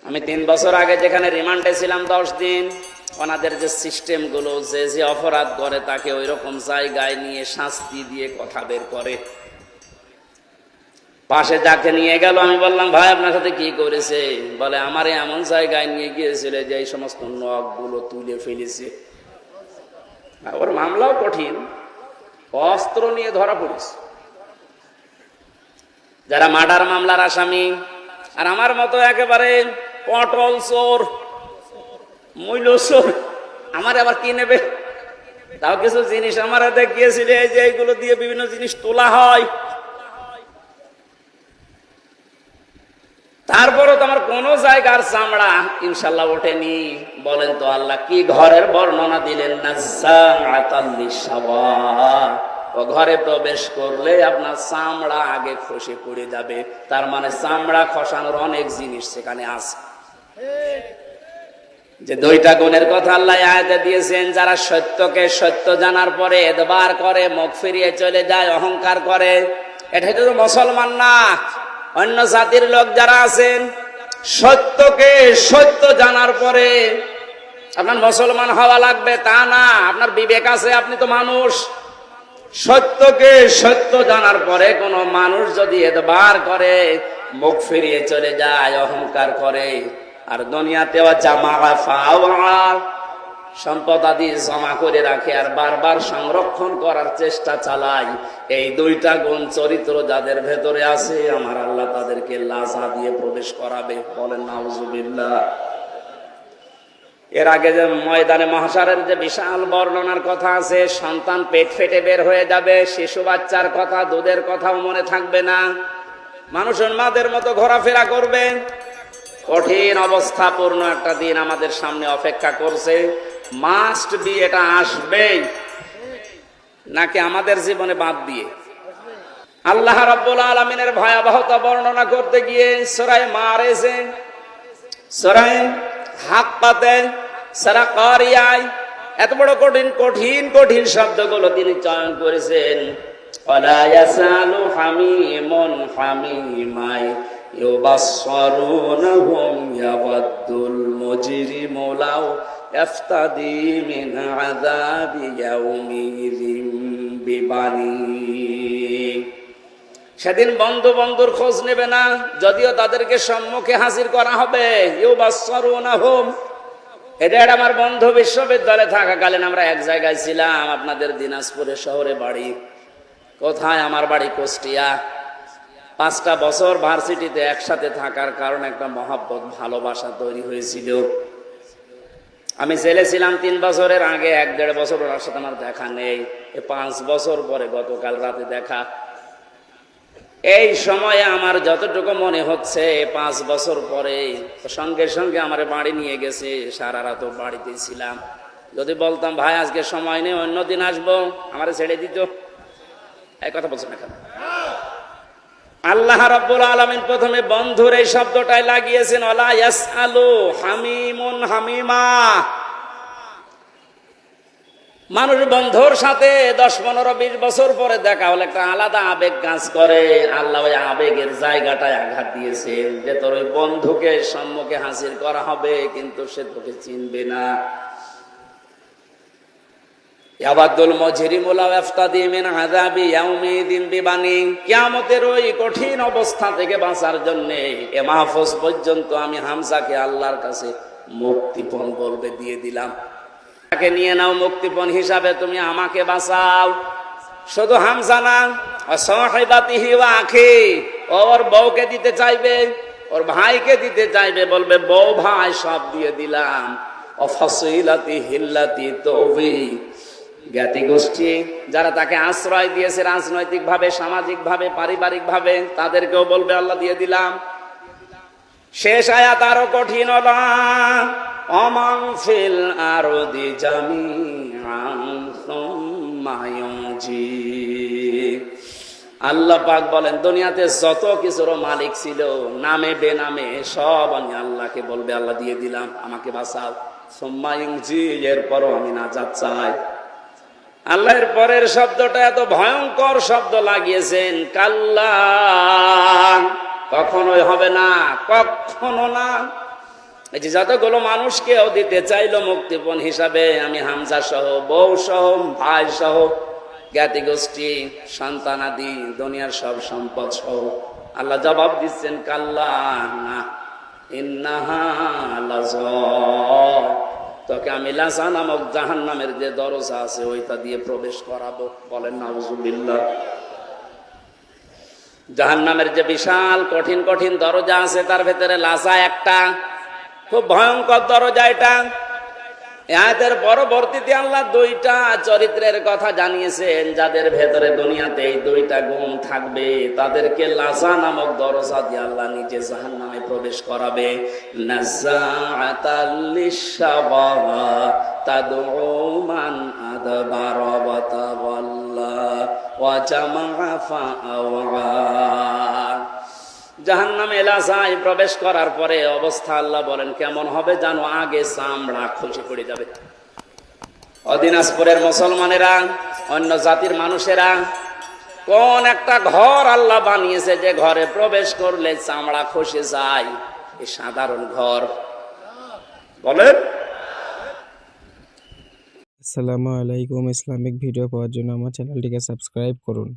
আমি 3 বছর আগে যেখানে রিমান্ডে ছিলাম 10 দিন, ওনাদের যে সিস্টেম গুলো, যে অপরাধ করে তাকে ওই রকম জায়গায় নিয়ে শাস্তি দিয়ে কথা বের করে। পাশে যাকে নিয়ে গেল, আমি বললাম ভাই আপনার সাথে কি করেছে? বলে আমারে এমন জায়গায় নিয়ে গিয়েছিল যে এই সমস্ত নখ গুলো তুলে ফেলেছে। ওর মামলাও কঠিন, অস্ত্র নিয়ে ধরা পড়েছে। যারা মার্ডার মামলার আসামি আর আমার মতো একেবারে পটল চোর, মূল্য চোর, আমার আবার কি নেবে? তাও কিছু জিনিস আমার দেখিয়েছিল, এই যে এইগুলো দিয়ে বিভিন্ন জিনিস তোলা হয়। তারপরও তো আমার কোন জায়গার চামড়া ইনশাল্লাহ ওঠেনি। বলেন তো আল্লাহ কি ঘরের বর্ণনা দিলেন না? ও ঘরে প্রবেশ করলে আপনার চামড়া আগে খসে পড়ে যাবে। তার মানে চামড়া খসানোর অনেক জিনিস সেখানে আছে। যে 2টা গুণের কথা আল্লাহ আয়াতে দিয়েছেন, যারা সত্যকে সত্য জানার পরে এদবার করে, মুখ ফিরিয়ে চলে যায়, অহংকার করে, এটা তো মুসলমান না। অন্য জাতির লোক যারা আছেন, সত্যকে সত্য জানার পরে আপনার মুসলমান হওয়া লাগবে তা না। আপনার বিবেক আছে, আপনি তো মানুষ। সত্যকে সত্য জানার পরে কোন মানুষ যদি এদবার করে, মুখ ফিরিয়ে চলে যায়, অহংকার করে, আর দুনিয়াতেও সম্পদ আদি জমা করে রাখে আর বারবার সংরক্ষণ করার চেষ্টা চালায়, এই 2টা গুণ চরিত্র যাদের ভেতরে আছে, আমার আল্লাহ তাদেরকে লাজা দিয়ে প্রবেশ করাবে। বলেন নাউজুবিল্লাহ। এর আগে যে ময়দানে মহাশারের যে বিশাল বর্ণনার কথা আছে, সন্তান পেট ফেটে বের হয়ে যাবে, শিশু বাচ্চার কথা, দুধের কথাও মনে থাকবে না, মানুষের মাদের মতো ঘোরাফেরা করবে। কঠিন অবস্থাপূর্ণ একটা দিন আমাদের সামনে অপেক্ষা করছে। মাস্ট বি, এটা আসবেই, নাকি আমাদের জীবনে বাদ দিয়ে? আল্লাহ রাব্বুল আলামিনের ভয়াবহতা বর্ণনা করতে গিয়ে সূরা মারেজে, সূরা হাক্কাতে, সূরা কারিয়ায় এত বড় কঠিন কঠিন কঠিন শব্দগুলো তিনি চয়ন করেছেন। ওয়ালা ইয়াসালু হামিমুন হামিমাই ইউবাসসিরুনহুম ইয়াওয়াদ্দুল মুজরিমু লাউ ইফতাদি মিন আযাবি ইয়াউমিযিন বিবানি। সেদিন বন্ধু বন্ধুর খোঁজ নেবে না, যদিও তাদেরকে সম্মুখে হাজির করা হবে। ইউবাসসিরুনহুম, এটা আমার বন্ধু বিশ্ববিদ্যালয়ে থাকাকালীন আমরা এক জায়গায় ছিলাম, আপনাদের দিনাজপুরে শহরে বাড়ি। কোথায়? আমার বাড়ি কুষ্টিয়া। 5টা বছর ভার্সিটিতে একসাথে থাকার কারণে একটা মহাব্বত, ভালোবাসা তৈরি হয়েছিল। আমি জেলে ছিলাম 3 বছরের আগে, 1-1.5 বছর ওর সাথে আমার দেখা নেই। 5 বছর পরে গতকাল রাতে দেখা। এই সময়ে আমার যতটুকু মনে হচ্ছে 5 বছর পরে সঙ্গে সঙ্গে আমার বাড়ি নিয়ে গেছে। সারা রাত বাড়িতে ছিলাম। যদি বলতাম ভাই আজকে সময় নেই, অন্যদিন আসবো, আমারে ছেড়ে দিত। এই কথা বলছেন না কেন? আল্লাহ রাব্বুল আলামিন প্রথমে বন্ধুর এই শব্দটাই লাগিয়েছেন, ওয়ালা ইয়াসআলু হামিমুন হামিমা। মানুষ বন্ধুর সাথে 10, 15, 20 বছর পরে দেখা হলে একটা আলাদা আবেগ কাজ করে। আল্লাহ ওই আবেগের জায়গাটায় আঘাত দিয়েছেন যে তোর ওই বন্ধুকে সম্মুখে হাজির করা হবে, কিন্তু সে তোকে চিনবে না। ইয়াওয়াদ্দুল মুজরিমু লাউ ইফতাদি মিন আযাবি ইয়াউমিযিন বিবানি। কিয়ামতের ওই কঠিন অবস্থা থেকে বাঁচার জন্য এ মাহফুজ পর্যন্ত আমি হামজাকে আল্লাহর কাছে মুক্তিপণ বলবে দিয়ে দিলাম। তাকে নিয়ে নাও মুক্তিপণ হিসাবে, তুমি আমাকে বাঁচাও। শুধু হামজা না, সাহিবাতিহি ওয়া আখি, ওর বউকে দিতে চাইবে, ওর ভাইকে দিতে চাইবে, বলবে বউ ভাই সব দিয়ে দিলাম। অফাসিলাতি হিল্লাতি তৌবি, জ্ঞাতি গোষ্ঠী যারা তাকে আশ্রয় দিয়েছে রাজনৈতিক ভাবে, সামাজিক ভাবে, পারিবারিক ভাবে, তাদেরকেও বলবে আল্লাহ দিয়ে দিলাম। শেষ আয়াত আরো কঠিন, অমান ফিল আরদি জামিআন সুম্মা ইউনজি। আল্লাহ পাক বলেন দুনিয়াতে যত কিছুর মালিক ছিল নামে বেনামে সব আমি আল্লাহকে বলবে আল্লাহ দিয়ে দিলাম, আমাকে বাঁচাও। সুম্মা ইউনজি, এরপরও আমি নাজাত চাই। আল্লাহর পরের শব্দটা এত ভয়ঙ্কর শব্দ লাগিয়েছেন, কাল্লা, কখনোই হবে না, কখনো না। এই যে যতগুলো মানুষকেও দিতে চাইলো মুক্তিপণ হিসাবে, আমি হামজা সহ, বউ সহ, ভাই সহ, জ্ঞাতি গোষ্ঠী, সন্তানাদি, দুনিয়ার সব সম্পদ সহ, আল্লাহ জবাব দিচ্ছেন কাল্লা না, ইন্নাহা লাযা, তোকে আমি লাযা নামক জাহান্নামের যে দরজা আছে ওইটা দিয়ে প্রবেশ করাবো। বলেন নাউযুবিল্লাহ। জাহান্নামের যে বিশাল কঠিন কঠিন দরজা আছে তার ভেতরে লাযা একটা, খুব ভয়ঙ্কর দরজা এটা। আয়াতের পরবর্তীতে আল্লাহ দুইটা চরিত্রের কথা জানিয়েছেন, যাদের ভেতরে দুনিয়াতে এই দুইটা গুণ থাকবে তাদেরকে লাযা নামক দরজা দিয়ে আল্লাহ নিজে জাহান্নামে প্রবেশ করাবে। নাযাআতাল লিশশাওয়া তাদউ মান আদবারা ওয়া তাওয়াল্লা ওয়া জামাআ ফাআওয়া। জাহান্নামে লাযায় প্রবেশ করার পরে অবস্থা আল্লাহ বলেন কেমন হবে জানো? আগে চামড়া খসে পড়ে যাবে। দিনাজপুরের মুসলমানেরা, অন্য জাতির মানুষেরা কোন একটা ঘর আল্লাহ বানিয়েছে যে ঘরে প্রবেশ করলে চামড়া খসে যায়? এই সাধারণ ঘর। বলেন। আসসালামু আলাইকুম। ইসলামিক ভিডিও পাওয়ার জন্য আমার চ্যানেলটিকে সাবস্ক্রাইব করুন।